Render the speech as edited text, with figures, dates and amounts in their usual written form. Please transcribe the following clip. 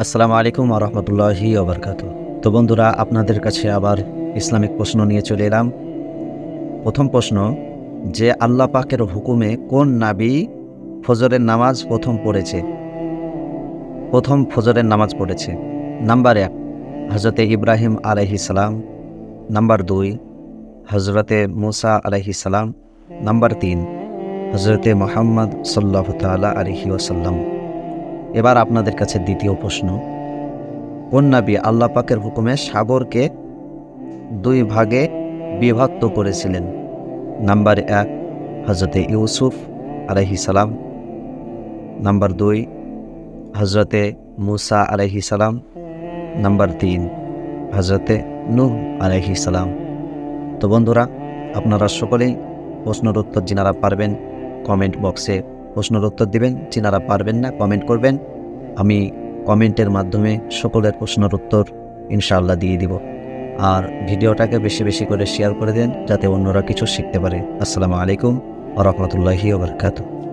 আসসালামু আলাইকুম ওয়া রাহমাতুল্লাহি ওয়া বারাকাতুহু। তো বন্ধুরা, আপনাদের কাছে আবার ইসলামিক প্রশ্ন নিয়ে চলে এলাম। প্রথম প্রশ্ন, যে আল্লাহ পাকের হুকুমে কোন নবী ফজরের নামাজ প্রথম পড়েছে? প্রথম ফজরের নামাজ পড়েছে। নাম্বার ১ হযরতে ইব্রাহিম আলাইহিস সালাম। নাম্বার ২ হযরতে মূসা আলাইহিস সালাম। নাম্বার ৩ হযরতে মুহাম্মদ সাল্লাল্লাহু তাআলা আলাইহি ওয়াসাল্লাম। এবার আপনাদের কাছে দ্বিতীয় প্রশ্ন, কোন নবী আল্লাহ পাকের হুকুমে সাগরকে ২ ভাগে বিভক্ত করেছিলেন? নাম্বার ১ হযরতে ইউসুফ আলাইহিস সালাম। নাম্বার ২ হযরতে মূসা আলাইহিস সালাম। নাম্বার ৩ হযরতে নূহ আলাইহিস সালাম। তো বন্ধুরা, আপনারা সকলেই প্রশ্নের উত্তর যিনারা পারবেন কমেন্ট বক্সে প্রশ্নের উত্তর দিবেন, যিনারা পারবেন না কমেন্ট করবেন। আমি কমেন্টের মাধ্যমে সকলের প্রশ্নের উত্তর ইনশাআল্লাহ দিয়ে দিব। আর ভিডিওটাকে বেশি বেশি করে শেয়ার করে দেন যাতে অন্যরা কিছু শিখতে পারে। আসসালামু আলাইকুম ওয়া রাহমাতুল্লাহি ওয়া বারাকাতুহু।